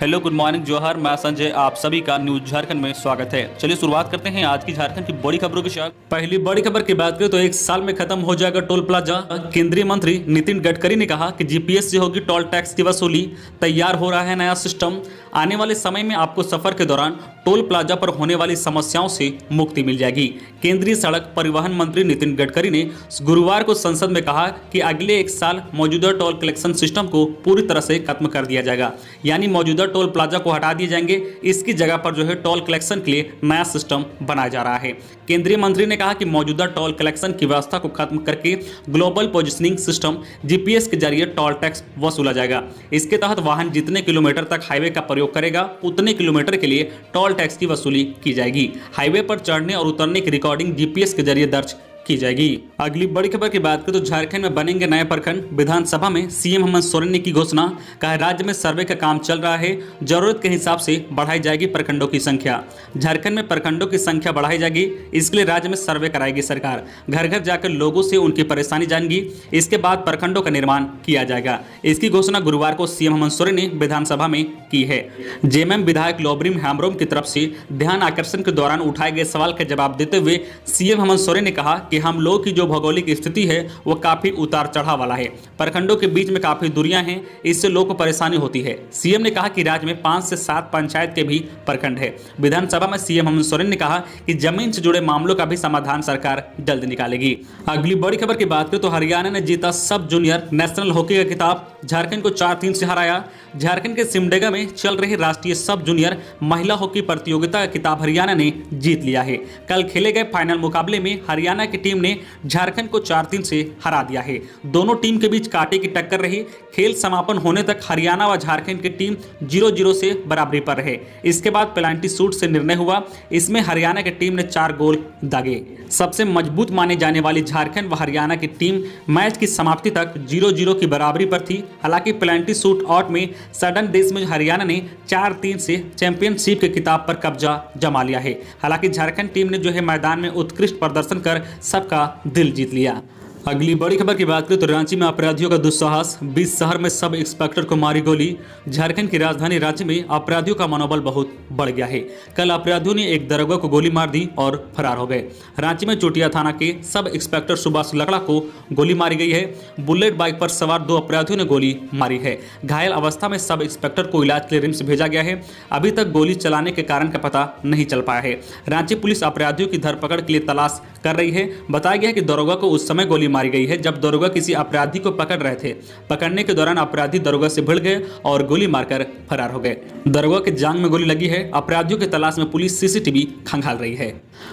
Hello, good morning, जोहर। मैं संजय, आप सभी का न्यूज झारखंड में स्वागत है। चलिए शुरुआत करते हैं आज की झारखंड की बड़ी खबरों के साथ। पहली बड़ी खबर की बात करें तो एक साल में खत्म हो जाएगा टोल प्लाजा। केंद्रीय मंत्री नितिन गडकरी ने कहा कि जीपीएस से होगी टोल टैक्स की वसूली। तैयार हो रहा है नया सिस्टम। आने वाले समय में आपको सफर के दौरान टोल प्लाजा पर होने वाली समस्याओं से मुक्ति मिल जाएगी। केंद्रीय सड़क परिवहन मंत्री नितिन गडकरी ने गुरुवार को संसद में कहा कि अगले एक साल मौजूदा टोल कलेक्शन सिस्टम को पूरी तरह से खत्म कर दिया जाएगा, यानी मौजूदा टोल प्लाजा को हटा दिए जाएंगे। इसकी जगह पर जो है टोल कलेक्शन के लिए नया सिस्टम बनाया जा रहा है। केंद्रीय मंत्री ने कहा कि मौजूदा टोल कलेक्शन की व्यवस्था को खत्म करके ग्लोबल पोजिशनिंग सिस्टम जीपीएस के जरिए टोल टैक्स वसूला जाएगा। इसके तहत वाहन जितने किलोमीटर तक हाईवे का प्रयोग करेगा उतने किलोमीटर के लिए टोल टैक्स की वसूली की जाएगी। हाईवे पर चढ़ने और उतरने की रिकॉर्डिंग जीपीएस के जरिए दर्ज की जाएगी। अगली बड़ी खबर की बात करें तो झारखंड में बनेंगे नए प्रखंड। विधानसभा में सीएम हेमंत सोरेन ने की घोषणा। कहा राज्य में सर्वे का काम चल रहा है, जरूरत के हिसाब से बढ़ाई जाएगी प्रखंडों की संख्या। झारखंड में प्रखंडों की संख्या बढ़ाई जाएगी, इसके लिए राज्य में सर्वे कराएगी सरकार। घर घर जाकर लोगों से उनकी परेशानी जानेगी, इसके बाद प्रखंडों का निर्माण किया जाएगा। इसकी घोषणा गुरुवार को सीएम हेमंत सोरेन ने विधानसभा में की है। जेएमएम विधायक लोबरिम हेम्ब्रोम की तरफ से ध्यान आकर्षण के दौरान उठाए गए सवाल का जवाब देते हुए सीएम हेमंत सोरेन ने कहा कि हम लोग की जो भौगोलिक स्थिति है वो काफी उतार चढ़ाव वाला है। प्रखंडों के बीच में काफी दूरियां हैं, इससे लोगों को परेशानी होती है। सीएम ने कहा कि राज्य में 5 से 7 पंचायत के भी प्रखंड है। विधानसभा में सीएम हेमंत सोरेन ने कहा कि जमीन से जुड़े मामलों का भी समाधान सरकार जल्द निकालेगी। अगली बड़ी खबर की बात करें तो हरियाणा ने जीता सब जूनियर नेशनल हॉकी का खिताब। झारखंड को 4-3 से हराया। झारखंड के सिमडेगा में चल रही राष्ट्रीय सब जूनियर महिला हॉकी प्रतियोगिता का खिताब हरियाणा ने जीत लिया है। कल खेले गए फाइनल मुकाबले में हरियाणा की टीम ने झारखंड को 4-3 से हरा दिया है। दोनों टीम के बीच कांटे की टक्कर रही। खेल समापन होने तक हरियाणा व झारखंड की टीम 0-0 से बराबरी पर रहे। इसके बाद पेनाल्टी शूट से निर्णय हुआ। इसमें हरियाणा की टीम ने 4 गोल दागे। सबसे मजबूत माने जाने वाली झारखंड व हरियाणा की टीम मैच की समाप्ति तक 0-0 की बराबरी पर थी। हालांकि पेनाल्टी शूट आउट में सडन डेथ में हरियाणा ने 4-3 से चैंपियनशिप के खिताब पर कब्जा जमा लिया है। हालांकि झारखंड टीम ने जो है मैदान में उत्कृष्ट प्रदर्शन कर सबका दिल जीत लिया। अगली बड़ी खबर की बात करें तो रांची में अपराधियों का दुस्साहस। 20 शहर में सब इंस्पेक्टर को मारी गोली। झारखंड की राजधानी रांची में अपराधियों का मनोबल बहुत बढ़ गया है। कल अपराधियों ने एक दरोगा को गोली मार दी और फरार हो गए। रांची में चोटिया थाना के सब इंस्पेक्टर सुभाष लकड़ा को गोली मारी गई है। बुलेट बाइक पर सवार 2 अपराधियों ने गोली मारी है। घायल अवस्था में सब इंस्पेक्टर को इलाज के लिए रिम्स भेजा गया है। अभी तक गोली चलाने के कारण का पता नहीं चल पाया है। रांची पुलिस अपराधियों की धरपकड़ के लिए तलाश कर रही है। बताया गया है कि दरोगा को उस समय गोली मारी गई है जब दरोगा किसी अपराधी को पकड़ रहे थे। पकड़ने के दौरान अपराधी दरोगा से भिड़ गए और गोली मारकर फरार हो गए। दरोगा के जांघ में गोली लगी है। अपराधियों की तलाश में पुलिस सीसीटीवी खंगाल रही है।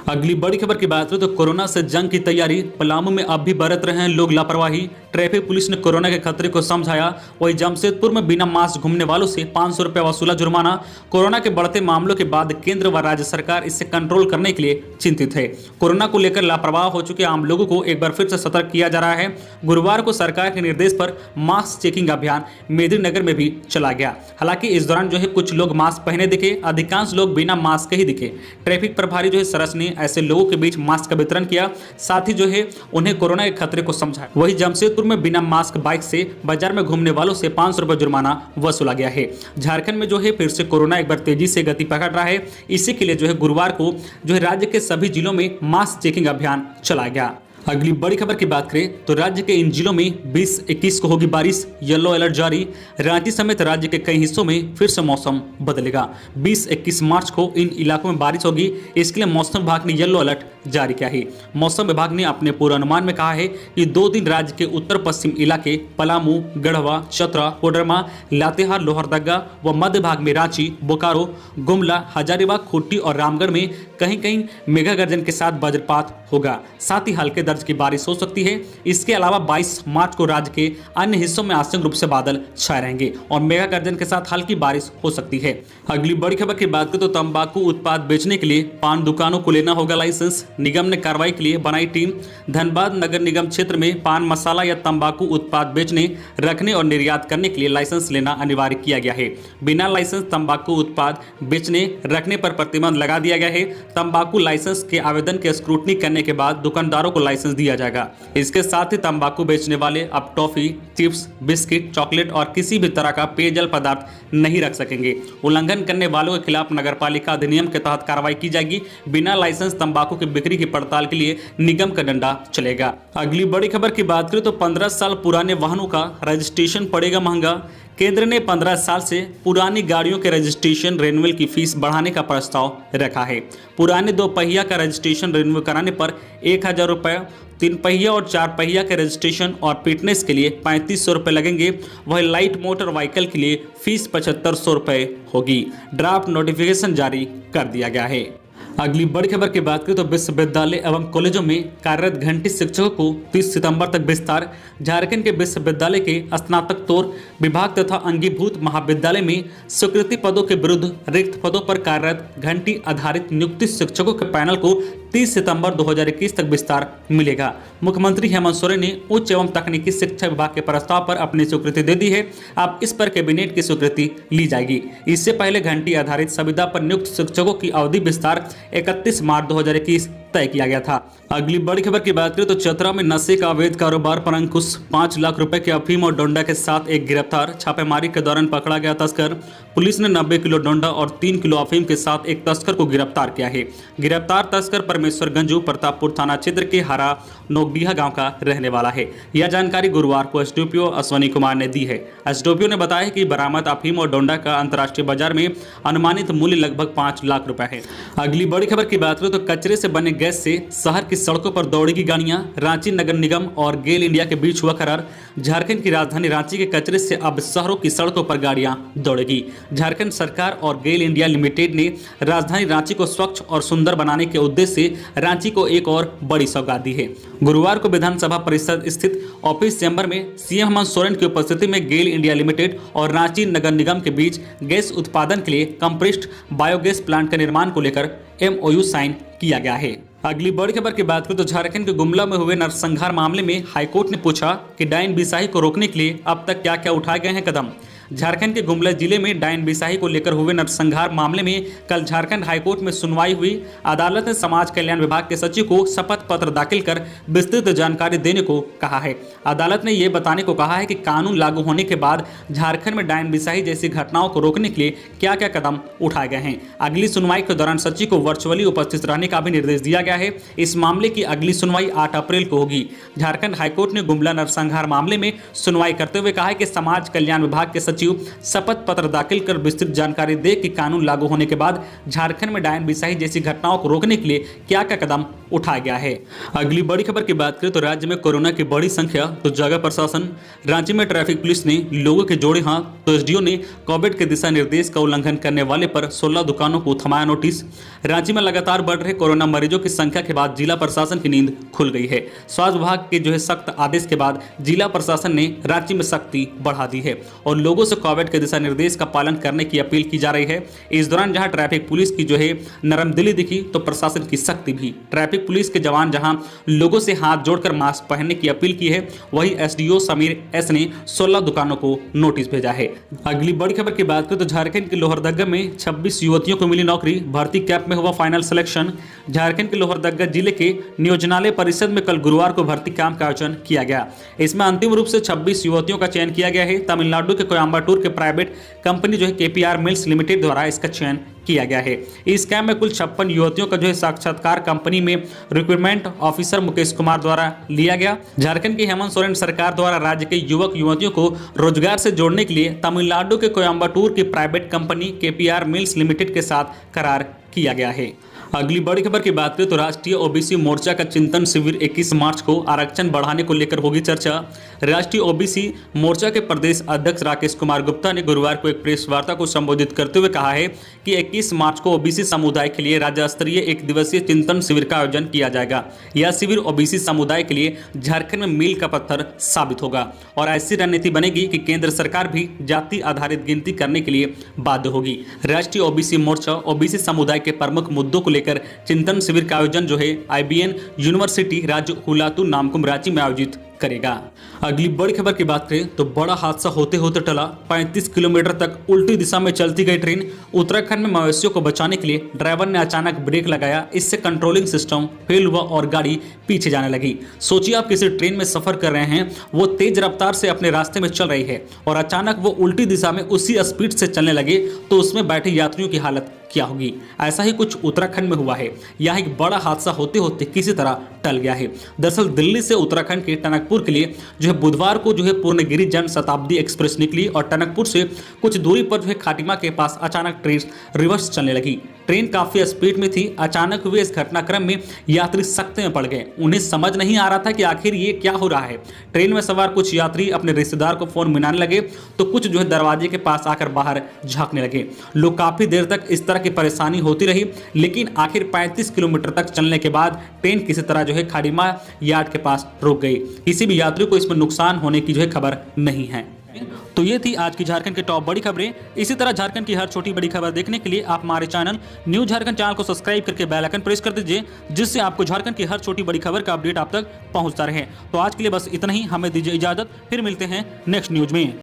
अगली बड़ी खबर की बात करें तो कोरोना से जंग की तैयारी। पलामू में अब भी बरत रहे हैं लोग लापरवाही। ट्रैफिक पुलिस ने कोरोना के खतरे को समझाया। वहीं जमशेदपुर में बिना मास्क घूमने वालों से 500 रुपये वसूला जुर्माना। कोरोना के बढ़ते मामलों के बाद केंद्र व राज्य सरकार इसे कंट्रोल करने के लिए चिंतित है। कोरोना को लेकर लापरवाह हो चुके आम लोगों को एक बार फिर से सतर्क किया जा रहा है। गुरुवार को सरकार के निर्देश पर मास्क चेकिंग अभियान मेदिनीनगर में भी चला गया। हालांकि इस दौरान जो है कुछ लोग मास्क पहने दिखे, अधिकांश लोग बिना मास्क ही दिखे। ट्रैफिक प्रभारी जो है सरस ने ऐसे लोगों के बीच मास्क का वितरण किया, साथ ही जो है उन्हें कोरोना के खतरे को समझाया। वहीं जमशेदपुर में बिना मास्क बाइक से बाजार में घूमने वालों से 500 रुपये जुर्माना वसूला गया है। झारखंड में जो है फिर से कोरोना एक बार तेजी से गति पकड़ रहा है। इसी के लिए जो है गुरुवार को जो है राज्य के सभी जिलों में मास्क चेकिंग अभियान चलाया गया। अगली बड़ी खबर की बात करें तो राज्य के इन जिलों में 20-21 को होगी बारिश। येलो अलर्ट जारी। रांची समेत राज्य के कई हिस्सों में फिर से मौसम बदलेगा। 20-21 मार्च को इन इलाकों में बारिश होगी। इसके लिए मौसम विभाग ने येलो अलर्ट जारी किया है। मौसम विभाग ने अपने पूर्वानुमान में कहा है कि 2 दिन राज्य के उत्तर पश्चिम इलाके पलामू, गढ़वा, चतरा, कोडरमा, लातेहार, लोहरदगा व मध्य भाग में रांची, बोकारो, गुमला, हजारीबाग, खूंटी और रामगढ़ में कहीं कहीं मेघा गर्जन के साथ वज्रपात होगा। साथ ही हल्के दर्ज की बारिश हो सकती है। इसके अलावा 22 मार्च को राज्य के अन्य हिस्सों में आंशिक रूप से बादल छाए रहेंगे और मेघा गर्जन के साथ हल्की बारिश हो सकती है। अगली बड़ी खबर की बात करें तो तंबाकू उत्पाद बेचने के लिए पान दुकानों को लेना होगा लाइसेंस। निगम ने कार्रवाई के लिए बनाई टीम। धनबाद नगर निगम क्षेत्र में पान मसाला या तंबाकू उत्पाद बेचने, रखने और निर्यात करने के लिए लाइसेंस लेना अनिवार्य किया गया है। बिना लाइसेंस तंबाकू उत्पाद बेचने, रखने पर प्रतिबंध लगा दिया गया है। तंबाकू लाइसेंस के आवेदन के स्क्रूटनी करने के बाद दुकानदारों को लाइसेंस दिया जाएगा। इसके साथ ही तंबाकू बेचने वाले अब टॉफी, चिप्स, बिस्किट, चॉकलेट और किसी भी तरह का पेयजल पदार्थ नहीं रख सकेंगे। उल्लंघन करने वालों के खिलाफ नगरपालिका अधिनियम के तहत कार्रवाई की जाएगी। बिना लाइसेंस तंबाकू की बिक्री की पड़ताल के लिए निगम का डंडा चलेगा। अगली बड़ी खबर की बात करें तो 15 साल पुराने वाहनों का रजिस्ट्रेशन पड़ेगा महंगा। केंद्र ने 15 साल से पुरानी गाड़ियों के रजिस्ट्रेशन रिन्यूअल की फीस बढ़ाने का प्रस्ताव रखा है। पुराने 2 पहिया का रजिस्ट्रेशन रिन्यू कराने पर 1000 रुपये, 3 पहिया और 4 पहिया के रजिस्ट्रेशन और फिटनेस के लिए 3500 रुपये लगेंगे। वहीं लाइट मोटर व्हीकल के लिए फीस 7500 रुपये होगी। ड्राफ्ट नोटिफिकेशन जारी कर दिया गया है। अगली बड़ी खबर की बात करें तो विश्वविद्यालय एवं कॉलेजों में कार्यरत घंटी शिक्षकों को 30 सितंबर तक विस्तार। झारखंड के विश्वविद्यालय के स्नातकोत्तर विभाग तथा अंगीभूत महाविद्यालय में स्वीकृति पदों के विरुद्ध रिक्त पदों पर कार्यरत घंटी आधारित नियुक्ति शिक्षकों के पैनल को 30 सितंबर 2021 तक विस्तार मिलेगा। मुख्यमंत्री हेमंत सोरेन ने उच्च एवं तकनीकी शिक्षा विभाग के प्रस्ताव पर अपनी स्वीकृति दे दी है। अब इस पर कैबिनेट की स्वीकृति ली जाएगी। इससे पहले घंटी आधारित संविदा पर नियुक्त शिक्षकों की अवधि विस्तार 31 मार्च 2021 तय किया गया था। अगली बड़ी खबर की बात करें तो चतरा में नशे का अवैध कारोबार पर अंकुश। 5 लाख रुपए के अफीम और डोंडा के साथ एक गिरफ्तार। छापेमारी के दौरान पकड़ा गया तस्कर। पुलिस ने 90 किलो डोंडा और 3 किलो अफीम के साथ एक तस्कर को गिरफ्तार किया है। गिरफ्तार तस्कर परमेश्वर गंजू प्रतापपुर थाना क्षेत्र के हरा नोकडीहा गांव का रहने वाला है। यह जानकारी गुरुवार को एसडीपीओ अश्वनी कुमार ने दी है। एसडीपीओ ने बताया कि बरामद अफीम और डोंडा का अंतर्राष्ट्रीय बाजार में अनुमानित मूल्य लगभग 5 लाख रुपए है। अगली बड़ी खबर की बात करें तो कचरे से बने गैस से शहर की सड़कों पर दौड़ेगी गाड़ियां। रांची नगर निगम और गेल इंडिया के बीच हुआ करार। झारखंड की राजधानी रांची के कचरे से अब शहरों की सड़कों पर गाड़ियां दौड़ेगी। झारखंड सरकार और गेल इंडिया लिमिटेड ने राजधानी रांची को स्वच्छ और सुंदर बनाने के उद्देश्य से रांची को एक और बड़ी सौगात दी है। गुरुवार को विधानसभा परिषद स्थित ऑफिस चैम्बर में सीएम हेमंत सोरेन की उपस्थिति में गेल इंडिया लिमिटेड और रांची नगर निगम के बीच गैस उत्पादन के लिए कंप्रेस्ड बायोगैस प्लांट के निर्माण को लेकर MOU साइन किया गया है। अगली बड़ी खबर की बात करें तो झारखंड के गुमला में हुए नरसंहार मामले में हाईकोर्ट ने पूछा कि डायन बिसाही को रोकने के लिए अब तक क्या क्या उठाए गए हैं कदम। झारखंड के गुमला जिले में डायन बिसाही को लेकर हुए नरसंहार मामले में कल झारखंड हाईकोर्ट में सुनवाई हुई। अदालत ने समाज कल्याण विभाग के सचिव को शपथ पत्र दाखिल कर विस्तृत जानकारी देने को कहा है। अदालत ने यह बताने को कहा है कि कानून लागू होने के बाद झारखंड में डायन बिसाही जैसी घटनाओं को रोकने के लिए क्या क्या कदम उठाए गए हैं। अगली सुनवाई के दौरान सचिव को वर्चुअली उपस्थित रहने का भी निर्देश दिया गया है। इस मामले की अगली सुनवाई 8 अप्रैल को होगी। झारखंड हाईकोर्ट ने गुमला नरसंहार मामले में सुनवाई करते हुए कहा है कि समाज कल्याण विभाग के शपथ पत्र दाखिल कर विस्तृत जानकारी दे कि कानून लागू होने के बाद झारखंड में डायन बिसाही जैसी घटनाओं को रोकने के लिए क्या क्या कदम उठाया गया है। अगली बड़ी खबर की बात करें तो राज्य में कोरोना की बड़ी संख्या तो जगह प्रशासन। रांची में ट्रैफिक पुलिस ने लोगों के जोड़े हाथ तो एसडीओ ने कोविड के दिशा निर्देश का उल्लंघन करने वाले पर 16 दुकानों को थमाया नोटिस। रांची में लगातार बढ़ रहे कोरोना मरीजों की संख्या के बाद जिला प्रशासन की नींद खुल गई है। स्वास्थ्य विभाग के सख्त आदेश के बाद जिला प्रशासन ने रांची में सख्ती बढ़ा दी है और लोगों से कोविड के दिशा निर्देश का पालन करने की अपील की जा रही है। इस दौरान जहां ट्रैफिक पुलिस की नरम दिली दिखी तो प्रशासन की सख्ती भी। ट्रैफिक पुलिस के जवान जहां लोगों से हाथ जोड़कर मास्क पहनने की अपील की है, वहीं एसडीओ समीर एस ने 16 दुकानों को नोटिस भेजा है। अगली बड़ी खबर की बात करें तो झारखंड के लोहरदगा में 26 युवतियों को मिली नौकरी। भर्ती कैंप में हुआ फाइनल सिलेक्शन। झारखंड के लोहरदगा जिले के नियोजनालय परिषद में कल गुरुवार को भर्ती कैंप का आयोजन किया गया। इसमें अंतिम रूप से 26 युवतियों का चयन किया गया है। तमिलनाडु के कोयम्बटूर के private company KPR mills limited द्वारा इसका चयन किया गया है। इस कैंप में कुल 56 युवतियों का साक्षात्कार कंपनी में रिक्रूटमेंट ऑफिसर मुकेश कुमार द्वारा लिया गया। झारखंड की हेमंत सोरेन सरकार द्वारा राज्य के युवक युवतियों को रोजगार से जोड़ने के लिए तमिलनाडु के कोयम्बटूर की private company KPR mills limited के साथ करार किया गया है। अगली बड़ी खबर की बात करें तो राष्ट्रीय ओबीसी मोर्चा का चिंतन शिविर 21 मार्च को आरक्षण बढ़ाने को लेकर होगी चर्चा। राष्ट्रीय ओबीसी मोर्चा के प्रदेश अध्यक्ष राकेश कुमार गुप्ता ने गुरुवार को एक प्रेस वार्ता को संबोधित करते हुए कहा है कि 21 मार्च को ओबीसी समुदाय के लिए राज्य स्तरीय 1 दिवसीय चिंतन शिविर का आयोजन किया जाएगा। यह शिविर ओबीसी समुदाय के लिए झारखंड में मील का पत्थर साबित होगा और ऐसी रणनीति बनेगी कि केंद्र सरकार भी जाति आधारित गिनती करने के लिए बाध्य होगी। राष्ट्रीय ओबीसी मोर्चा ओबीसी समुदाय के प्रमुख मुद्दों को चिंतन शिविर का आयोजन IBN यूनिवर्सिटी राज्य हुलातू नामकुम रांची में आयोजित करेगा। अगली बड़ी खबर की बात करें तो बड़ा हादसा होते होते टला। 35 किलोमीटर तक उल्टी दिशा में चलती गई ट्रेन। उत्तराखंड में मवेशियों को बचाने के लिए ड्राइवर ने अचानक ब्रेक लगाया, इससे कंट्रोलिंग सिस्टम फेल हुआ और गाड़ी पीछे जाने लगी। सोचिए आप किसी ट्रेन में सफर कर रहे हैं, वो तेज रफ्तार से अपने रास्ते में चल रही है और अचानक वो उल्टी दिशा में उसी स्पीड से चलने लगे तो उसमें बैठे यात्रियों की हालत क्या होगी। ऐसा ही कुछ उत्तराखंड में हुआ है। यहाँ एक बड़ा हादसा होते होते किसी तरह टल गया है। दरअसल दिल्ली से उत्तराखंड के टनकपुर के लिए जो है बुधवार को जो है पूर्णगिरी जन शताब्दी एक्सप्रेस निकली और टनकपुर से कुछ दूरी पर जो है खाटिमा के पास अचानक ट्रेन रिवर्स चलने लगी। ट्रेन काफी स्पीड में थी। अचानक हुए इस घटनाक्रम में यात्री सकते में पड़ गए। उन्हें समझ नहीं आ रहा था कि आखिर ये क्या हो रहा है। ट्रेन में सवार कुछ यात्री अपने रिश्तेदार को फोन मिलाने लगे तो कुछ जो है दरवाजे के पास आकर बाहर झांकने लगे। लोग काफी देर तक इस तरह की परेशानी होती रही, लेकिन आखिर 35 किलोमीटर तक चलने के बाद ट्रेन किसी तरह जो है खाटिमा यार्ड के पास रुक गई। किसी भी यात्री को इसमें नुकसान होने की जो है खबर नहीं है। तो ये थी आज की झारखंड की टॉप बड़ी खबरें। इसी तरह झारखंड की हर छोटी बड़ी खबर देखने के लिए आप हमारे चैनल न्यूज झारखंड चैनल को सब्सक्राइब करके बेल आइकन प्रेस कर दीजिए, जिससे आपको झारखंड की हर छोटी बड़ी खबर का अपडेट आप तक पहुंचता रहे। तो आज के लिए बस इतना ही। हमें दीजिए इजाजत, फिर मिलते हैं नेक्स्ट न्यूज में।